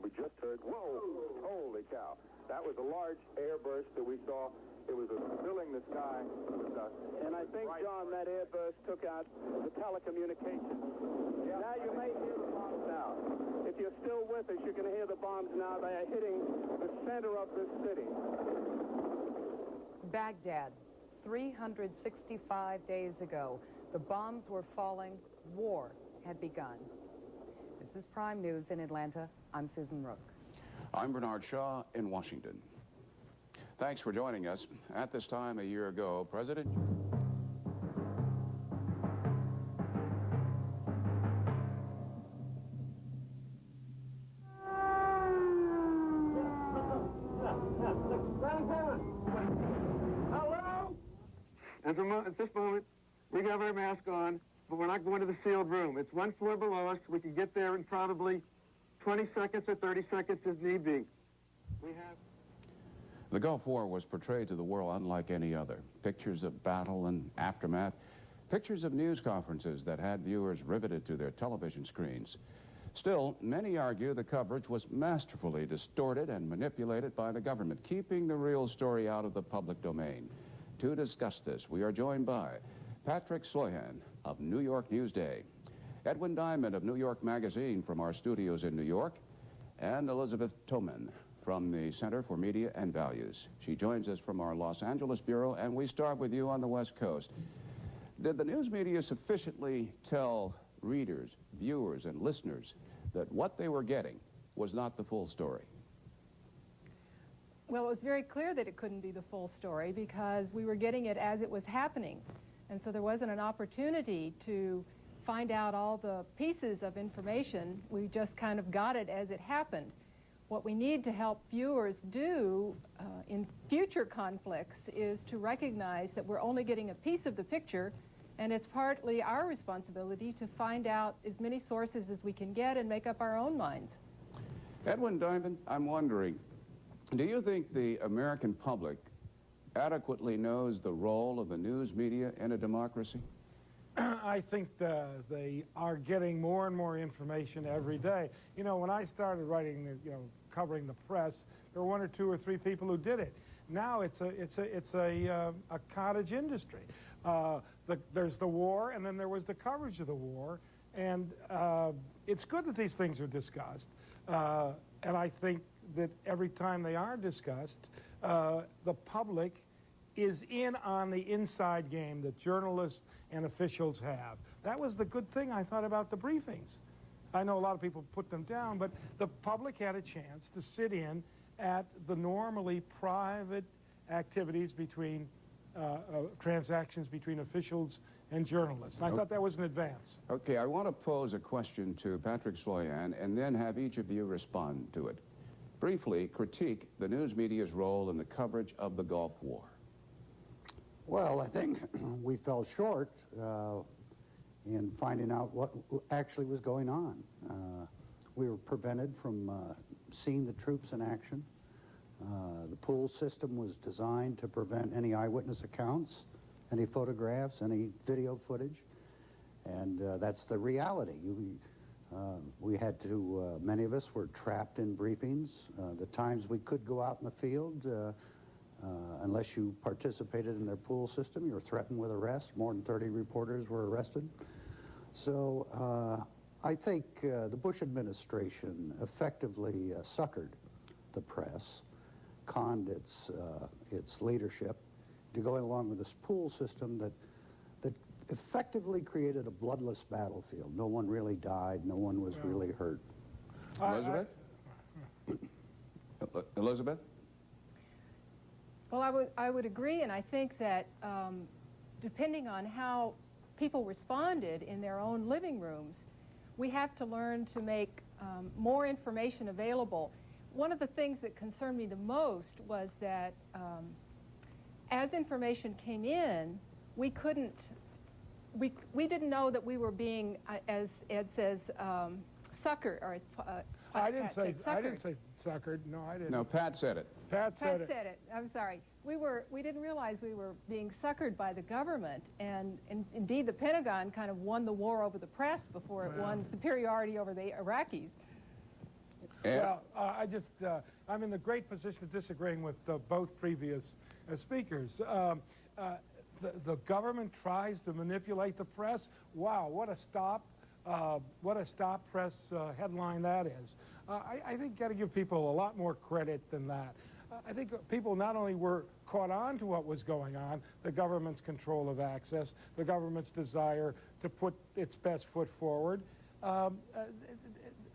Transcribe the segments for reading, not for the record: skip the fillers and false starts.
We just heard, whoa, holy cow. That was a large airburst that we saw. It was filling the sky with dust. And I think, John, that airburst took out the telecommunications. Yeah. Now you may hear the bombs now. If you're still with us, you're going to hear the bombs now. They are hitting the center of this city. Baghdad, 365 days ago. The bombs were falling. War had begun. This is Prime News in Atlanta. I'm Susan Rook. I'm Bernard Shaw in Washington. Thanks for joining us. At this time a year ago, President... Hello? At this moment, we have our mask on, but we're not going to the sealed room. It's one floor below us. We can get there in probably 20 seconds or 30 seconds if need be. We have... The Gulf War was portrayed to the world unlike any other. Pictures of battle and aftermath, pictures of news conferences that had viewers riveted to their television screens. Still, many argue the coverage was masterfully distorted and manipulated by the government, keeping the real story out of the public domain. To discuss this, we are joined by Patrick Sloyan of New York Newsday, Edwin Diamond of New York Magazine from our studios in New York, and Elizabeth Thoman from the Center for Media and Values. She joins us from our Los Angeles bureau, and we start with you on the West Coast. Did the news media sufficiently tell readers, viewers, and listeners that what they were getting was not the full story? Well, it was very clear that it couldn't be the full story because we were getting it as it was happening. And so there wasn't an opportunity to find out all the pieces of information. We just kind of got it as it happened. What we need to help viewers do in future conflicts is to recognize that we're only getting a piece of the picture, and it's partly our responsibility to find out as many sources as we can get and make up our own minds. Edwin Diamond, I'm wondering, do you think the American public adequately knows the role of the news media in a democracy? I think they are getting more and more information every day. You know, when I started writing, covering the press, there were 1 or 2 or 3 people who did it. Now it's a cottage industry. There's the war, and then there was the coverage of the war, and it's good that these things are discussed. And I think that every time they are discussed, the public is in on the inside game that journalists and officials have. That was the good thing I thought about the briefings. I know a lot of people put them down, but the public had a chance to sit in at the normally private activities between transactions between officials and journalists. And I thought that was an advance. Okay, I want to pose a question to Patrick Sloyan and then have each of you respond to it. Briefly, critique the news media's role in the coverage of the Gulf War. Well, I think we fell short in finding out what actually was going on. We were prevented from seeing the troops in action. The pool system was designed to prevent any eyewitness accounts, any photographs, any video footage, and that's the reality. We had to, many of us were trapped in briefings. The times we could go out in the field, unless you participated in their pool system, you were threatened with arrest. More than 30 reporters were arrested. So I think the Bush administration effectively suckered the press, conned its leadership to going along with this pool system that effectively created a bloodless battlefield. No one really died. No one was really hurt. Elizabeth? Elizabeth? Well, I would agree, and I think that depending on how people responded in their own living rooms, we have to learn to make more information available. One of the things that concerned me the most was that as information came in, we didn't know that we were being, as Ed says, suckered, or as I didn't say suckered. No, I didn't. No, Pat said it. Pat said it. I'm sorry. We didn't realize we were being suckered by the government, and indeed the Pentagon kind of won the war over the press before it won superiority over the Iraqis. Well, I'm in the great position of disagreeing with both previous speakers. The government tries to manipulate the press. Wow, what a stop press headline that is. I think you got to give people a lot more credit than that. I think people not only were caught on to what was going on, the government's control of access, the government's desire to put its best foot forward,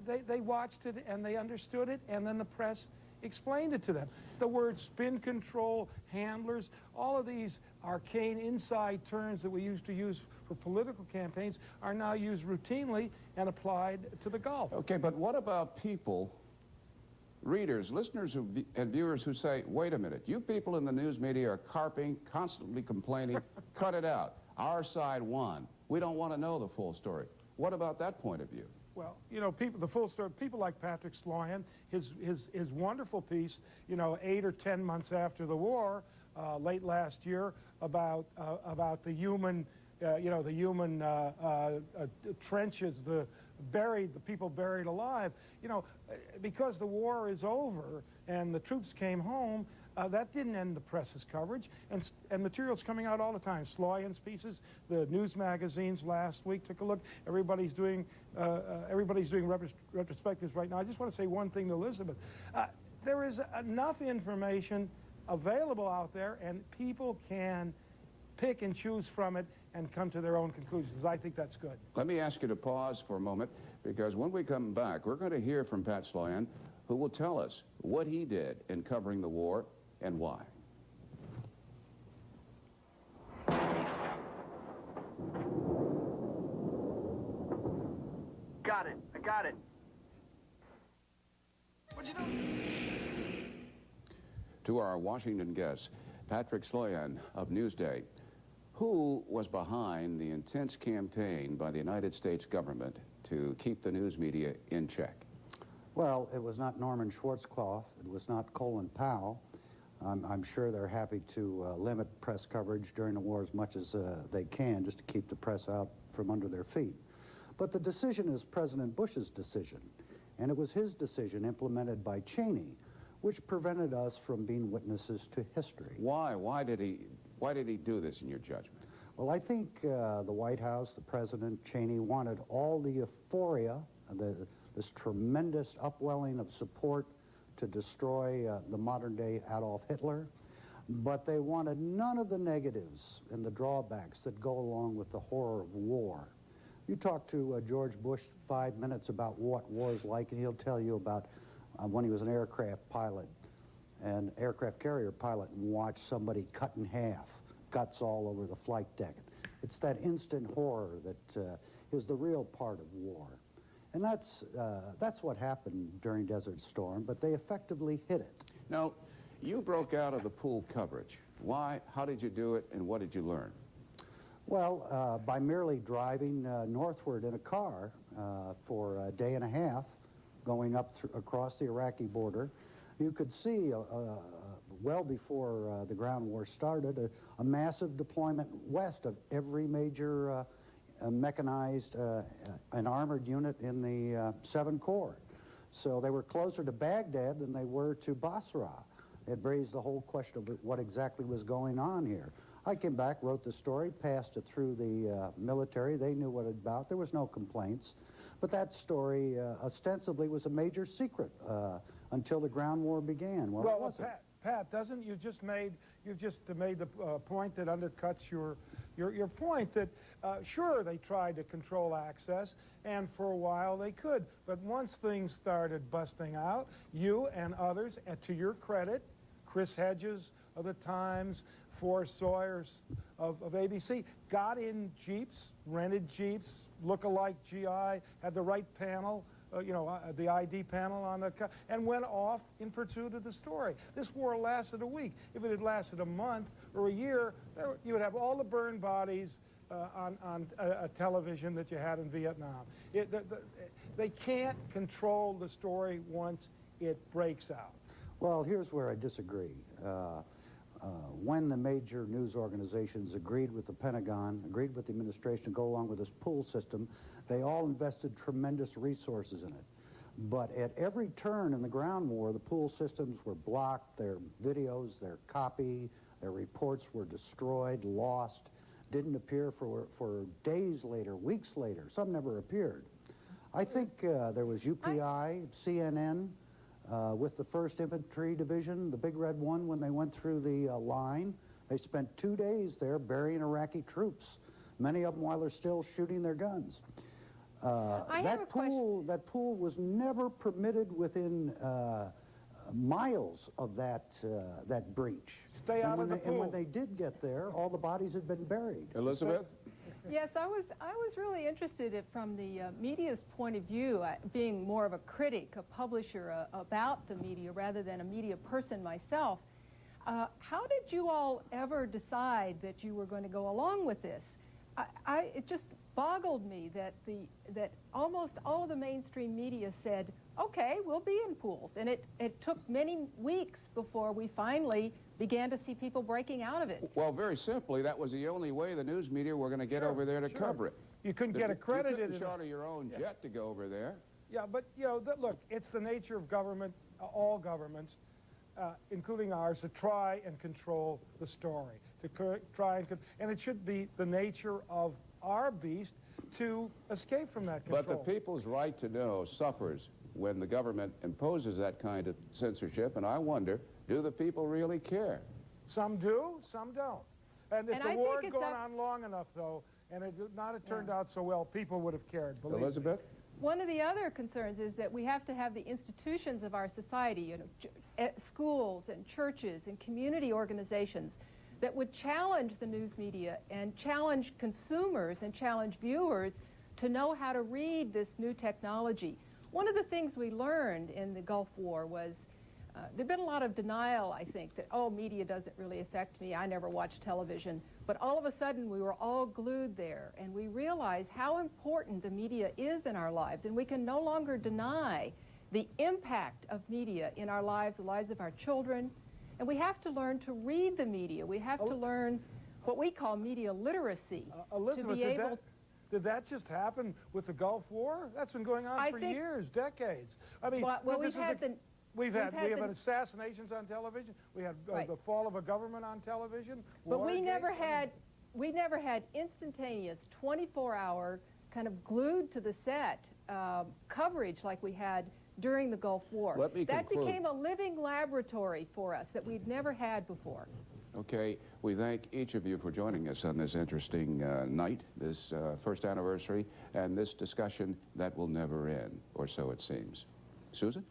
they watched it and they understood it, and then the press explained it to them. The words spin control, handlers, all of these arcane inside terms that we used to use for political campaigns are now used routinely and applied to the Gulf. Okay, but what about people, readers, listeners and viewers who say, wait a minute, you people in the news media are carping, constantly complaining, cut it out. Our side won. We don't want to know the full story. What about that point of view? Well, you know, the full story, people like Patrick Sloyan, his wonderful piece, you know, 8 or 10 months after the war, late last year, about the human, the human trenches, the people buried alive. You know, because the war is over and the troops came home, that didn't end the press's coverage, and material's coming out all the time. Sloyan's pieces, the news magazines last week took a look. Everybody's doing retrospectives right now. I just want to say one thing to Elizabeth. There is enough information available out there, and people can pick and choose from it and come to their own conclusions. I think that's good. Let me ask you to pause for a moment, because when we come back, we're going to hear from Pat Sloyan, who will tell us what he did in covering the war and why. Got it. I got it. What'd you do? To our Washington guest, Patrick Sloyan of Newsday, who was behind the intense campaign by the United States government to keep the news media in check? Well, it was not Norman Schwarzkopf. It was not Colin Powell. I'm sure they're happy to limit press coverage during the war as much as they can, just to keep the press out from under their feet. But the decision is President Bush's decision, and it was his decision implemented by Cheney, which prevented us from being witnesses to history. Why? Why did he do this, in your judgment? Well, I think the White House, the President, Cheney, wanted all the euphoria, this tremendous upwelling of support to destroy the modern-day Adolf Hitler, but they wanted none of the negatives and the drawbacks that go along with the horror of war. You talk to George Bush 5 minutes about what war is like, and he'll tell you about when he was an aircraft pilot, an aircraft carrier pilot, and watched somebody cut in half, guts all over the flight deck. It's that instant horror that is the real part of war. And that's what happened during Desert Storm, but they effectively hid it. Now, you broke out of the pool coverage. Why? How did you do it, and what did you learn? Well, by merely driving northward in a car for a day and a half, going up across the Iraqi border, you could see, well before the ground war started, a massive deployment west of every major mechanized and armored unit in the 7 Corps. So they were closer to Baghdad than they were to Basra. It raised the whole question of what exactly was going on here. I came back, wrote the story, passed it through the military. They knew what it was about. There was no complaints. But that story ostensibly was a major secret until the ground war began. Well, it wasn't. Pat, you just made the point that undercuts your point that sure, they tried to control access, and for a while they could, but once things started busting out, you and others, and to your credit, Chris Hedges of the Times, Forrest Sawyers of ABC, got in Jeeps, rented Jeeps, look-alike GI, had the right panel, the ID panel on the car, and went off in pursuit of the story. This war lasted a week. If it had lasted a month or a year, you would have all the burned bodies on a television that you had in Vietnam. They can't control the story once it breaks out. Well, here's where I disagree. When the major news organizations agreed with the Pentagon, agreed with the administration to go along with this pool system, they all invested tremendous resources in it. But at every turn in the ground war, the pool systems were blocked, their videos, their copy, their reports were destroyed, lost, didn't appear for days later, weeks later. Some never appeared. I think there was UPI, CNN, with the 1st Infantry Division, the Big Red One, when they went through the line. They spent 2 days there burying Iraqi troops, many of them while they're still shooting their guns. That pool was never permitted within miles of that breach. Stay out of the pool. And when they did get there, all the bodies had been buried. Elizabeth? Yes, I was really interested from the media's point of view, being more of a critic, a publisher about the media rather than a media person myself. How did you all ever decide that you were going to go along with this? It just boggled me that almost all of the mainstream media said, okay, we'll be in pools. And it took many weeks before we finally began to see people breaking out of it. Well, very simply, that was the only way the news media were going to get over there to cover it. You couldn't get accredited. You couldn't charter your own jet to go over there. Yeah, but, you know, look, it's the nature of government, all governments, including ours, to try and control the story, to try and it should be the nature of our beast to escape from that control. But the people's right to know suffers when the government imposes that kind of censorship, and I wonder, do the people really care? Some do, some don't. And if the I war think had gone on long enough, though, and it would not have turned out so well, people would have cared, believe Elizabeth? me. One of the other concerns is that we have to have the institutions of our society, you know, schools and churches and community organizations that would challenge the news media and challenge consumers and challenge viewers to know how to read this new technology. One of the things we learned in the Gulf War was there'd been a lot of denial, I think, that, oh, media doesn't really affect me, I never watch television. But all of a sudden, we were all glued there, and we realized how important the media is in our lives, and we can no longer deny the impact of media in our lives, the lives of our children, and we have to learn to read the media. We have to learn what we call media literacy. Elizabeth, to be able did that just happen with the Gulf War? That's been going on for years, decades. I mean, well, we have assassinations on television. We had the fall of a government on television. But we never had instantaneous, 24-hour, kind of glued to the set coverage like we had during the Gulf War. Let me that conclude. became a living laboratory for us that we'd never had before. Okay, we thank each of you for joining us on this interesting night, this first anniversary, and this discussion that will never end, or so it seems. Susan?